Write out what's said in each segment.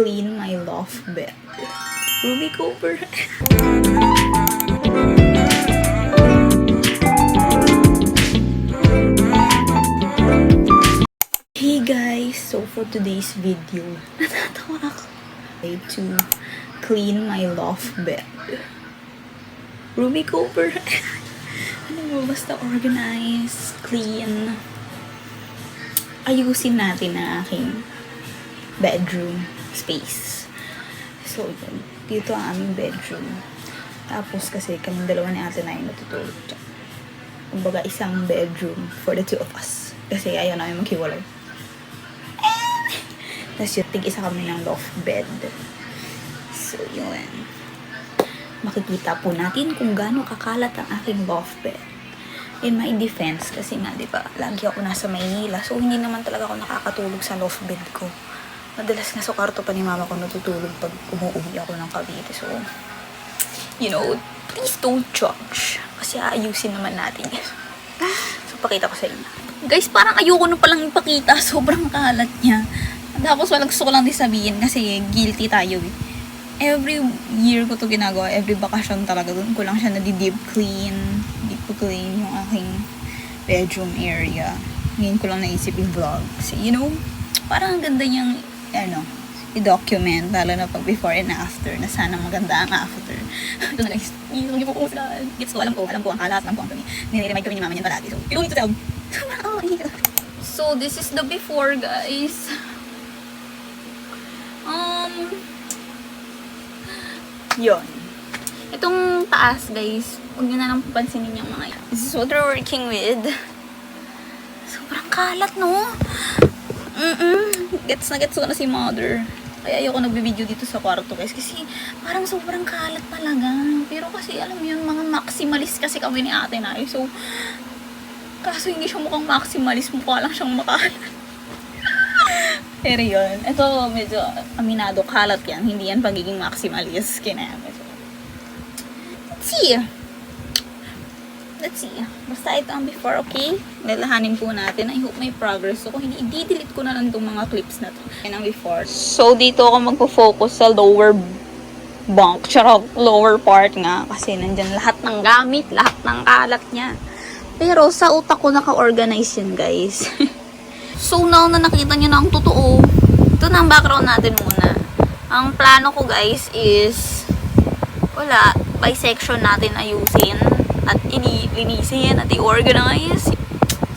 clean my loft bed. Ruby Cooper. Hey guys, so for today's video, natatawa ako to clean my loft bed. Ruby Cooper. Ano mo, basta organize, clean. Ayusin natin ang aking bedroom space. So, yun. Dito ang aming bedroom. Tapos kasi kaming dalawa ni ate na yung natutulog dyan. Kumbaga, isang bedroom for the two of us. Kasi ayaw namin maghiwalay. Tapos yung tig-isa kami ng loft bed. So, yun. Makikita po natin kung gaano kakalat ang aking loft bed. In my defense, kasi nga, di ba, lagi ako nasa Maynila. So, hindi naman talaga ako nakakatulog sa loft bed ko. Madalas nga sa kwarto pa ni mama ko natutulog pag umuwi ako ng Cavite. So, you know, please don't judge. Kasi aayusin naman natin yan. So, pakita ko sa inyo. Guys, parang ayoko na palang ipakita. Sobrang kalat niya. Tapos, walang gusto ko lang din sabihin kasi guilty tayo eh. Every year ko to ginagawa, every vacation talaga, doon ko lang siya nadi-deep clean yung aking bedroom area. Ngayon ko lang naisip yung vlog. Kasi, you know, parang ang ganda niyang, i-document, lalo na pag before and after, na sana maganda ang after. Ito na lang, hindi po ko sila. Gets ko, alam ko ang kalat, alam ko ang kami. Nire-remind kami ni mama niyan palagi. So, you don't need to tell. So, this is the before, guys. Yun. Itong taas, guys, huwag nyo na lang pansinin yung mga yan. This is what we're working with. Sobrang kalat, no? Gets ko na si mother. Kaya ayoko nagbibideo dito sa kwarto, guys. Kasi parang sobrang kalat talaga. Pero kasi, alam mo yun, mga maximalist kasi kami ni ate na. So, kaso hindi siya mukhang maximalist. Mukha lang siyang makalat. Pero yun, ito medyo aminado, kalat yan. Hindi yan pagiging maximalist. Kinaya medyo. Let's see. Basta ito ang before, okay? Lalahanin po natin. I hope may progress. So, kung hindi, i-delete ko na lang itong mga clips na to. Yan ang before. So, dito ako magpo-focus sa lower bunk. Charot, lower part nga. Kasi nandyan lahat ng gamit, lahat ng kalat niya. Pero, sa utak ko naka-organize yan, guys. So, now na nakita nyo na ang totoo, ito na ang background natin muna. Ang plano ko, guys, is by section natin ayusin at linisin at i-organize.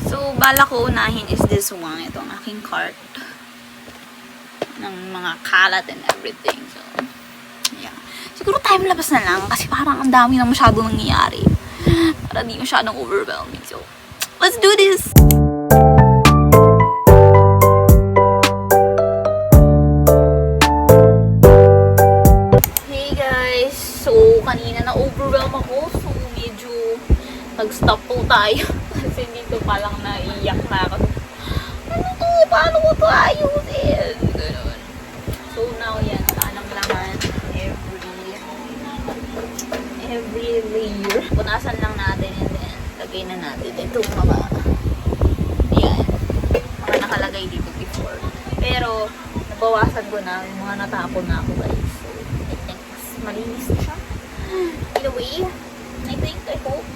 So, bala ko unahin is this one. Ito ang aking cart ng mga kalat and everything. So, yeah. Siguro time labas na lang kasi parang ang dami na masyadong nangyayari. Para di masyadong overwhelming. So, let's do this! Kanina na-overwhelm ako, so medyo nag-stop po tayo. Kasi dito palang naiiyak na ako. Ano to? Paano ko to ayusin? Ganun. So now yan, tanang laman every layer. Punasan lang natin and then lagay na natin itong mga nakalagay dito before. Pero nabawasan ko na yung mga natapon na ako, guys. So I think mas malinis na siya. In a way, I hope.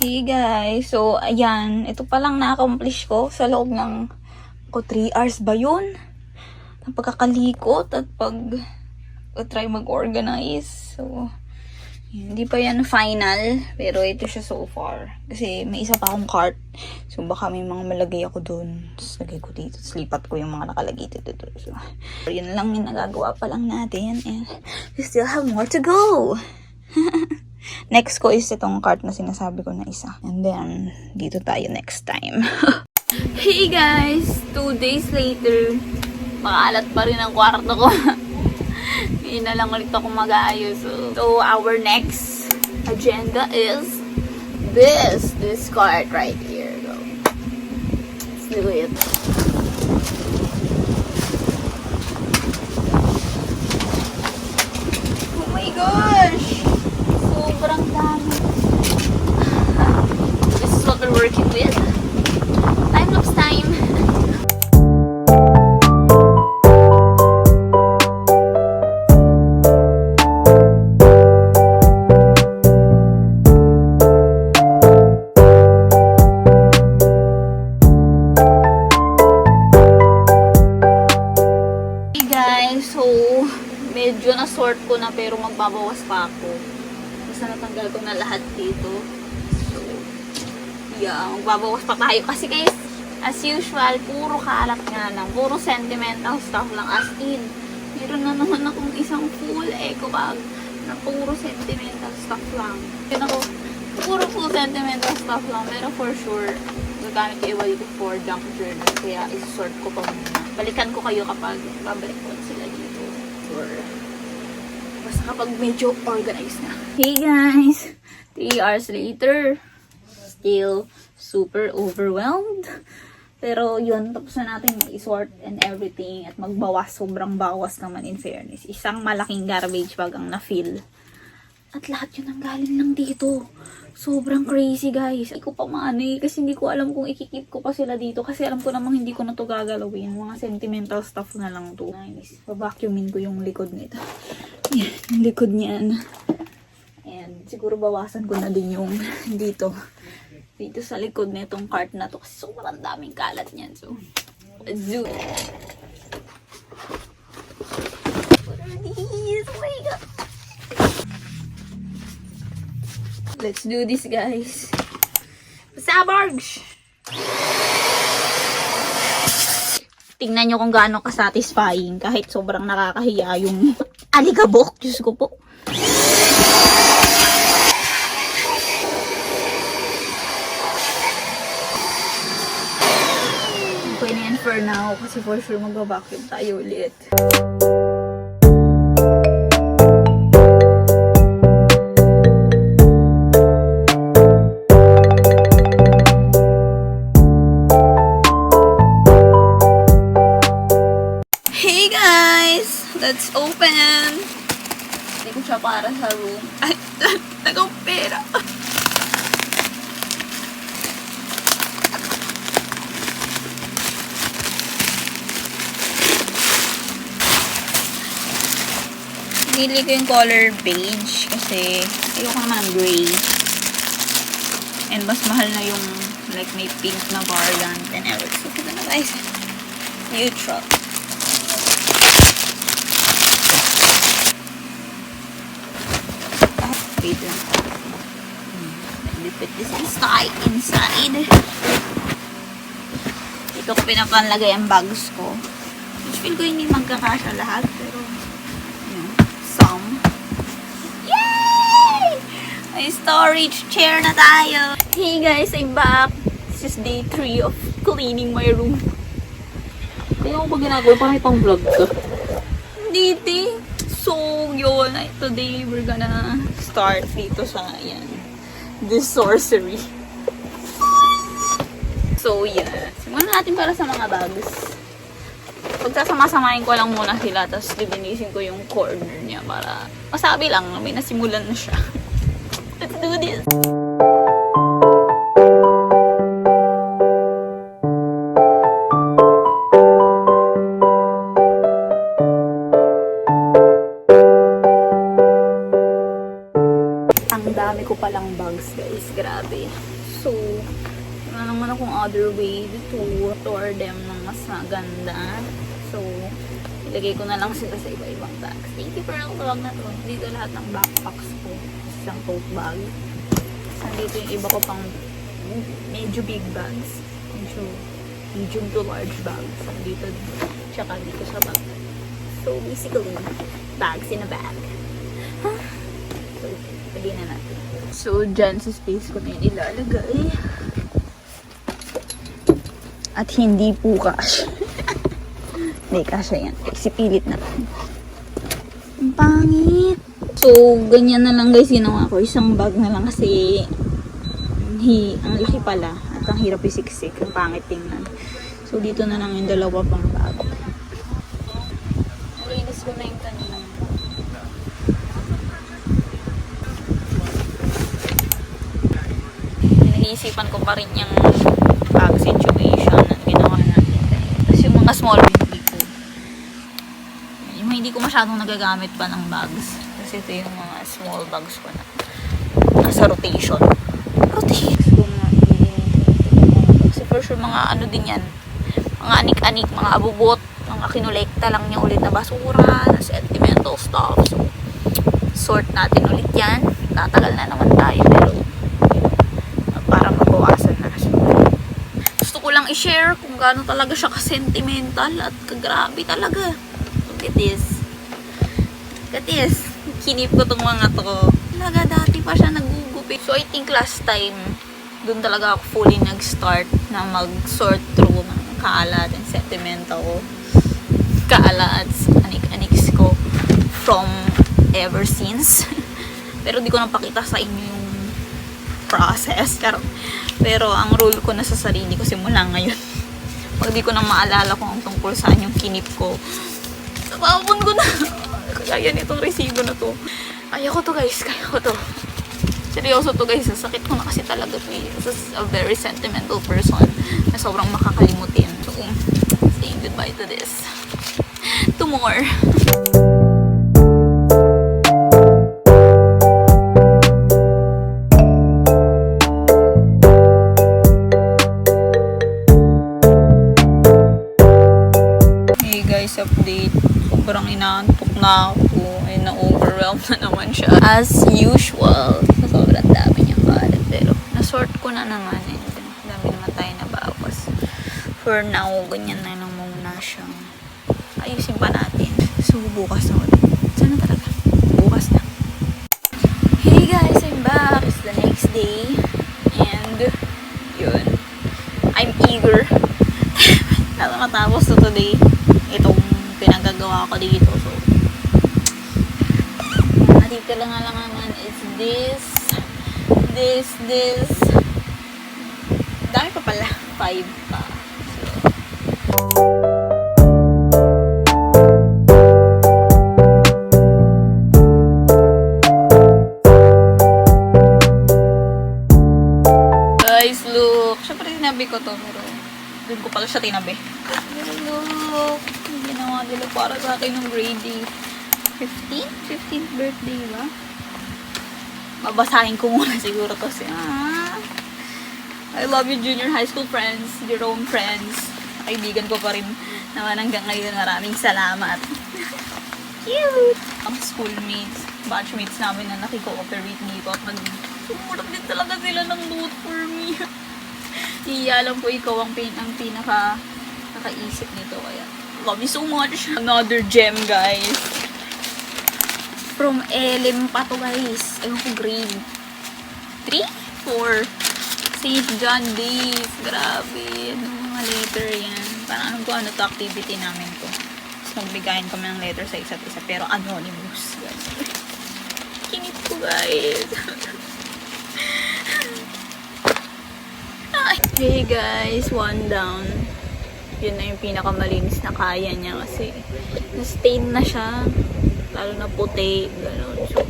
Hey guys, so ayan, ito palang na-accomplish ko sa loob ng 3 hours ba yun? Ang pagkakalikot at try mag-organize. So, hindi pa yan final, pero ito siya so far. Kasi may isa pa akong cart. So, baka may mga malagay ako dun. Tapos, lagay ko dito. Tapos, lipat ko yung mga nakalagay dito. So, yun lang yung nagagawa pa lang natin. And we still have more to go. Next ko is itong cart na sinasabi ko na isa. And then, dito tayo next time. Hey guys! 2 days later, makaalat pa rin ang kwarto ko. Ngayon na lang ulit ako mag-aayos. So, our next agenda is this cart right here. So, let's do it. Oh my gosh! Sobrang dami. This is what we're working with. Time-lapse time. Hey guys, so medyo na-sort ko na pero magbabawas pa ako. Basta natanggal ko na lahat dito. So, yeah, magbabawas pa tayo. Kasi guys, as usual, puro kalat nga lang. Puro sentimental stuff lang. As in, meron na naman akong isang full eco bag na puro sentimental stuff lang. Yun ako, puro full sentimental stuff lang. Pero for sure, gagamit ko iba dito for junk journal. Kaya isosort ko pa muna. Balikan ko kayo kapag babalik ko sila dito. Or basta kapag medyo organized na. Hey guys! 3 hours later. Still super overwhelmed. Pero yun, tapos na natin i-sort and everything. At magbawas, sobrang bawas naman in fairness. Isang malaking garbage bag ang na-fill. At lahat yun ang galing lang dito. Sobrang crazy guys. Hindi ko pa maano kasi hindi ko alam kung ikikip ko pa sila dito. Kasi alam ko namang hindi ko na to gagalawin. Mga sentimental stuff na lang to. Nice. Babacuumin ko yung likod nito. Yan, yung likod niyan. And siguro bawasan ko na din yung dito sa likod na itong cart na to. Kasi sobrang daming kalat niyan. So, let's do it. What are these? Oh my God. Let's do this, guys. Sabarge! Tingnan nyo kung gaano ka-satisfying kahit sobrang nakakahiya yung alikabok. Diyos ko po. Okay na yan for now kasi for sure mag-vacuum tayo ulit. Let's open! Hindi ko siya para sa room. Ay, nagaw pera. Pinili ko yung color beige kasi ayoko naman ng gray. And mas mahal na yung like may pink na variant and everything. So, ito na guys. Neutral. Wait lang. Let me put this inside. Dito ko pinapanlagay ang bags ko. Which feel ko hindi magkakasya lahat. Pero, some. Yay! May storage chair na tayo. Hey guys, I'm back. This is day 3 of cleaning my room. Kaya ako ba ginagawa? Parang itong vlog ka. Dito. So, yun. Today, we're gonna start dito sa, yan, this sorcery. So, yeah. Simulan natin para sa mga bags. Pagsasama-samahin ko lang muna sila, tapos lilinisin ko yung corner niya para masabi lang, may nasimulan na siya. Let's do this! Dami ko palang bags guys, grabe. So, wala naman akong other way to store them ng mas maganda. So, ilagay ko na lang sila sa iba-ibang bags. Thank you for ang tawag na to. Dito lahat ng backpacks ko. Isang tote bag. Nandito yung iba ko pang medyo big bags. Medyo medium to large bags. Nandito dito. Tsaka dito sa bag. So, basically, bags in a bag. Huh? So, Lagyan na natin. So, dyan sa space ko na yun ilalagay. At hindi po cash. Hindi, kasha yan. Sipilit na. Ang pangit. So, ganyan na lang guys ginawa ko. Isang bag na lang kasi ang laki pala. At ang hirap isiksik. Ang pangit tingnan. So, dito na lang yung dalawa pang bag. Nalinis ko na yung kanina. Iniisipan ko pa rin yung bag situation na ginawa natin. Tapos yung mga small hindi ko. Yung hindi ko masyadong nagagamit pa ng bags. Kasi ito yung mga small bags ko na nasa rotation. Rotation! Kasi for sure mga ano din yan. Mga anik-anik, mga abubot, mga kinolekta lang niya ulit na basura, na sentimental stuff. So, sort natin ulit yan. Tatagal na naman tayo pero para mabawasan na. So, gusto ko lang i-share kung gaano talaga siya ka-sentimental at kagrabe talaga. Look at this. Look at this. Kinip ko tong mga to. Talaga dati pa siya nagugupit. So I think last time, dun talaga ako fully nag-start na mag-sort through ng kalat and sentimental kalat anik-aniks ko from ever since. Pero di ko napakita sa inyo yung process. Pero ang rule ko na sa sarili ko simula ngayon. Pag di ko na maalala kung ang tungkol saan yung kinip ko, tapapon ko na. Kaya yan itong resibo na to. Kaya ko to guys, kaya ko to. Seryoso to guys, sakit ko na kasi talaga to. This is a very sentimental person na sobrang makakalimutin. So, saying goodbye to this. To more. Hey guys, update. Sobrang inaantok na ako. Ay, na-overwhelm na naman siya. As usual. So, sobrang dami niyang kalat. Pero, na-sort ko na naman. And, dami naman tayo nabawas. For now, ganyan na lang muna siya. Ayusin pa natin. So, bukas na ulit. Sana talaga. Bukas na. Hey guys, I'm back. It's the next day. And, yun. I'm eager. na matapos to today. Itong pinagagawa ko dito. So, dito lang naman is this. Dami pa pala. 5 pa. So, guys, look. Siyempre tinabi ko to. Pero doon ko pala siya tinabi. Look. Ginawa nila para sa akin ng grade 15th birthday ba? Babasahin ko muna siguro to si I love you junior high school friends, Jerome friends. Kaibigan ko pa rin naman hanggang ngayon. Maraming salamat. Cute! Ang schoolmates, batchmates namin na nakiko-operate dito at sumurap din talaga sila ng note for me. Iyalam ko ikaw ang pinaka nakaisip nito. Kaya love you so much. Another gem guys. From LM pa to guys. Ewan ko grade 3? 4? St. John Days. Grabe. Ano mga letter yan. Parang ano to activity namin to. Tapos magbigayan kami ng letter sa isa't isa. Pero anonymous. Guys. Kinip ko guys. Hey guys. One down. Yun na yung pinakamalinis na kaya niya kasi na-stain na siya. Lalo na puti, gano'n. So,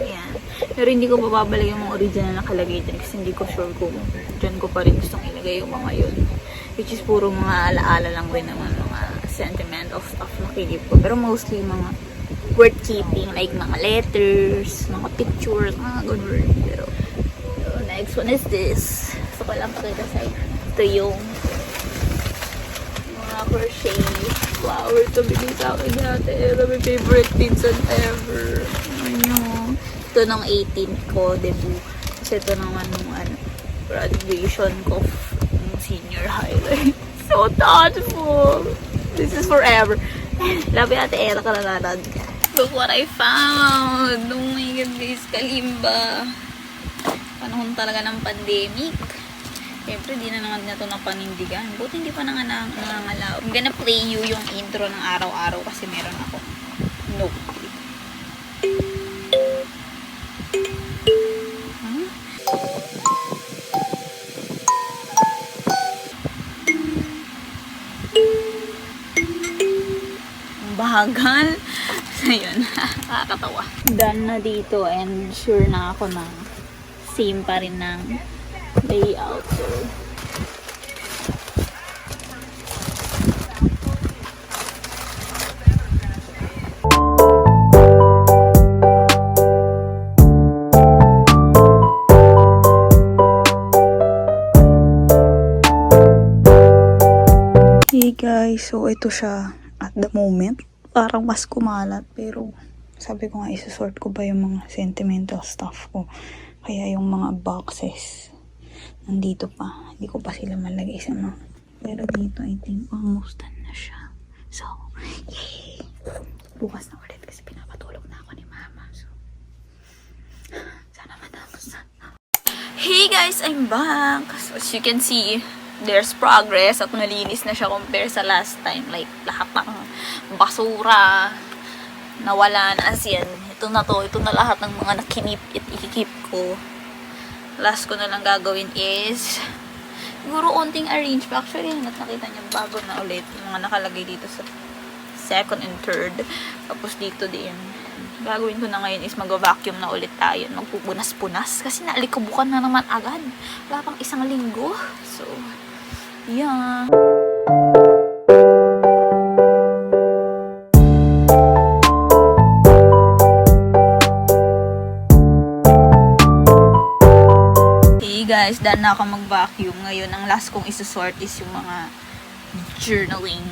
yan. Pero hindi ko mababalik yung mga original na nakalagay dyan kasi hindi ko sure kung dyan ko pa rin gustong ilagay yung mga yun. Which is puro mga alaala lang rin naman, mga sentimental stuff na kinip ko. Pero mostly mga worth keeping, like mga letters, mga pictures, mga gano'n. Pero, next one is this. So, ko lang pakita sa'yo. Ito yung mga crochet flower to bigay sa akin dati. Ito my favorite pinsan ever. Ano, ito nung 18th ko debut. Kasi ito naman nung graduation ko ng senior highlight. So thoughtful. This is forever. Labi natin era ka na nanood ka. Look what I found! Oh my God guys, kalimba. Panahon talaga ng pandemic. Siyempre, di na naman na ito ng panindigan. Buti hindi pa nangangalaw. I'm gonna play you yung intro ng araw-araw kasi meron ako. Nope. Huh? Ang bahagal. So, yun. Nakakatawa. Done na dito and sure na ako na same pa rin ng layout. So, hey guys, so ito siya at the moment. Parang mas kumalat pero sabi ko nga isosort ko ba yung mga sentimental stuff ko. Kaya yung mga boxes nandito pa. Hindi ko pa sila malagay sa mga. Pero dito I think almost done na siya. So, yay! Bukas na ulit kasi pinapatulog na ako ni mama. So, sana matapos na. Hey guys! I'm back! So, as you can see, there's progress at malinis na siya compare sa last time. Like, lahat ng basura nawala na. As yan, ito na to. Ito na lahat ng mga nakinip at ikikip ko. Last ko na lang gagawin is siguro onting arrange pa. Actually, nakita niyo bago na ulit yung mga nakalagay dito sa second and third. Tapos dito din. Gagawin ko na ngayon is mag-vacuum na ulit tayo. Magpupunas-punas. Kasi naalikabukan na naman agad. Wala pang isang linggo. So, yeah. Guys, done na ako mag-vacuum. Ngayon, ang last kong isusort is yung mga journaling,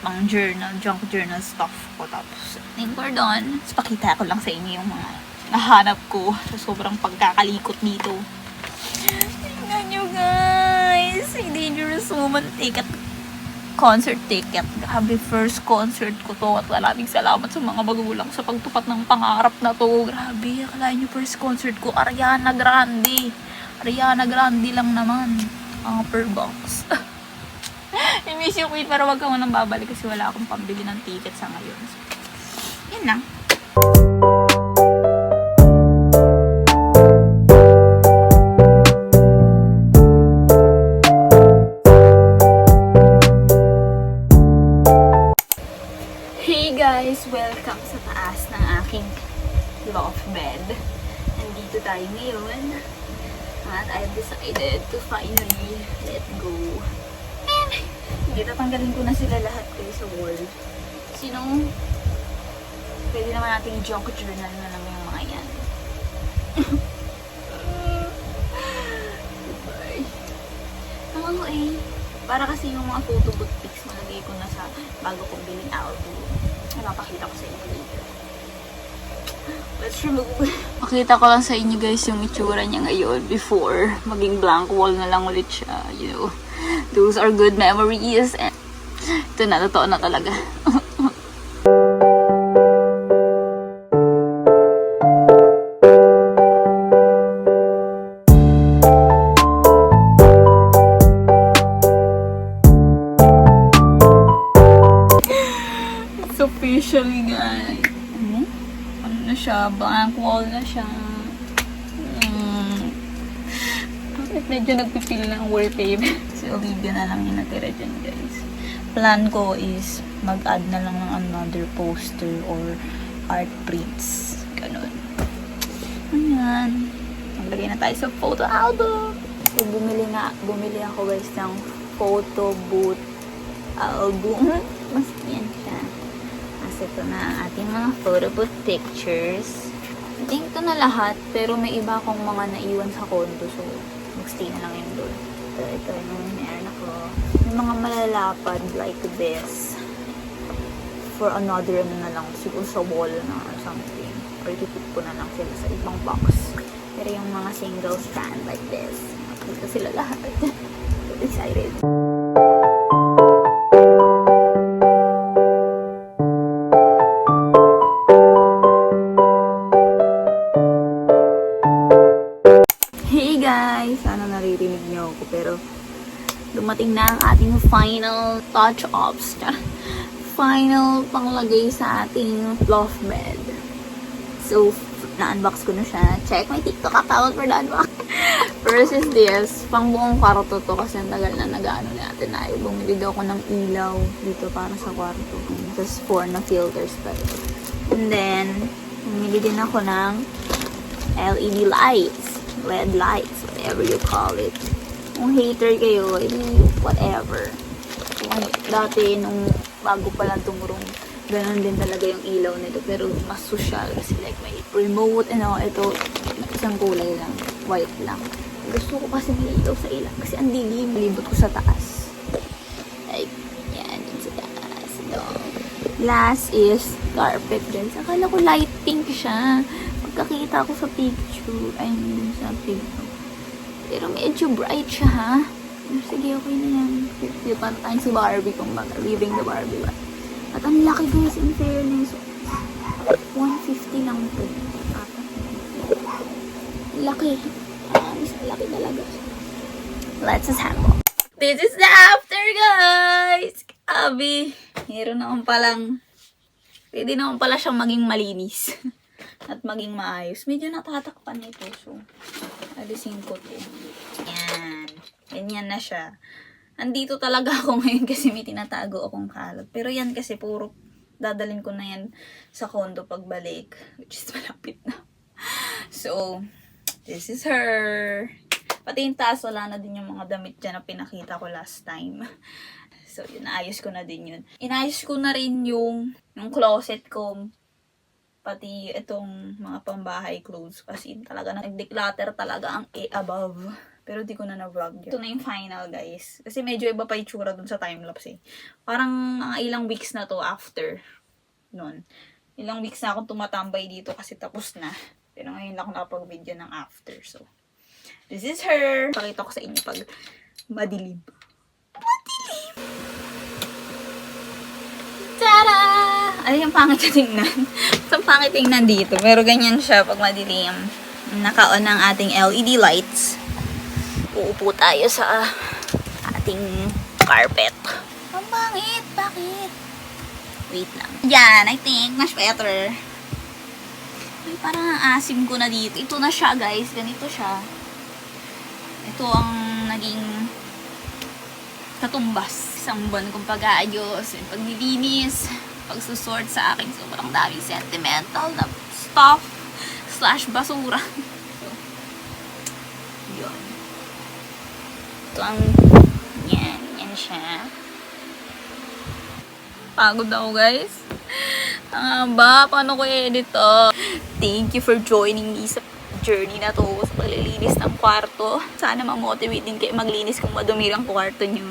pang journal, junk journal stuff ko. Tapos, I think we're done. Tapos, pakita ko lang sa inyo yung mga nahanap ko sa sobrang pagkakalikot dito. Tingnan nyo guys! A Dangerous Woman ticket. Concert ticket. Grabe, first concert ko to. At maraming salamat sa mga magulang sa pagtupat ng pangarap na to. Grabe, akalain nyo first concert ko, Ariana Grande. Ariana Grande lang naman. Per box. I-miss yung queen para wag ka munang babalik kasi wala akong pambili ng ticket sa ngayon. So, yun lang. Hey guys! Welcome sa taas ng aking loft bed. Nandito tayo ngayon. At I've decided to finally let go. And, hindi, tatanggalin ko na sila lahat kayo sa wall. Sinong, pwede naman nating junk journal na lang yung mga yan. Goodbye. Ako eh, para kasi yung mga photo book pics malagay ko na sa bago kong biling album. Mapakita ko sa inyo later. Let's remove. Makita ko lang sa inyo guys yung itsura niya ngayon before maging blank wall na lang ulit siya, you know. Those are good memories and ito na, totoo na talaga. It's officially guys. Siya, blank wall na siya. Medyo nagpipil ng wallpaper. Si Olivia na lang yung natira dyan, guys. Plan ko is mag-add na lang ng another poster or art prints. Ganun. Ayan. Maglagay na tayo sa photo album. So, bumili ako guys ng photo booth album. Mas yan siya. Ito na ang ating mga photo booth pictures. I think ito na lahat, pero may iba akong mga naiwan sa condo, so magstay na lang yun doon. Ito yung meron ako. May mga malalapad like this. For another na lang, siguro sa wall na or something. Or ikipit ko na lang sila sa ibang box. Pero yung mga single stand like this, makikita sila lahat. So excited. sana naririnig niyo ako. Pero, dumating na ang ating final touch-ups. Final panglagay sa ating loft bed. So, na-unbox ko na siya. Check my TikTok account for the unbox. First is this. Pang buong kwarto to kasi ang tagal na nag-ano natin na. Bumili daw ako ng ilaw dito para sa kwarto. Tapos 4 na filters pa ito. And then, bumili din ako ng LED lights. LED lights. Whatever you call it. Kung hater kayo, whatever. Kung dati, nung bago pa lang tumurong, ganun din talaga yung ilaw nito. Pero mas social kasi like may remote and all. Ito, isang kulay lang. White lang. Gusto ko kasi may ilaw sa ilaw. Kasi ang dilim. Libot ko sa taas. Like, yan. Dun sa taas. No. Last is carpet guys. Akala ko light pink siya. Pagkakita ko sa picture. Ay, dun sa picture. Pero medyo bright siya ha. Sige, okay na yan. Sige, parang tayong si Barbie kung baga. Living the Barbie ba. At ang laki guys, in fairness. 150 lang po. Laki. Laki talaga. Let's assemble. This is the after, guys! Abi. Meron naman palang. Pwede naman pala siyang maging malinis. At maging maayos. Medyo natatakpan ito. So, alisin ko to. Yan. Ganyan na siya. Andito talaga ako ngayon kasi may tinatago akong kalat. Pero yan kasi puro dadalhin ko na yan sa condo pagbalik. Which is malapit na. So, this is her. Pati yung taas, wala na din yung mga damit dyan na pinakita ko last time. So, yun, naayos ko na din yun. Inayos ko na rin yung closet ko. Pati itong mga pambahay clothes. Kasi talaga nag-declutter talaga ang above. Pero di ko na na-vlog yun. Ito na yung final, guys. Kasi medyo iba pa yung tsura dun sa timelapse eh. Parang mga ilang weeks na to after nun. Ilang weeks na akong tumatambay dito kasi tapos na. Pero ngayon lang ako nakapag-video ng after. So, this is her. Pakita ko sa inyo pag madilim. Madilim! Tada! Ay, yung pangit siya tingnan. So, pangit tingnan dito. Pero ganyan siya pag madilim. Naka-on ang ating LED lights. Uupo tayo sa ating carpet. Ang pangit! Bakit? Wait lang. Yan, I think. Much better. Ay, parang asim ko na dito. Ito na siya, guys. Ganito siya. Ito ang naging katumbas. Isang buwan kong pag-aayos, paglilinis, pagsusort sa aking sobrang daming sentimental na stuff / basura. So, yun. Ito ang yan siya. Pagod ako, guys. Paano ko i-edit to? Thank you for joining me sa journey na to sa paglilinis ng kwarto. Sana ma-motivate din kayo maglinis kung madumi ang kwarto nyo.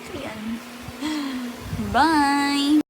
So, yan. Bye!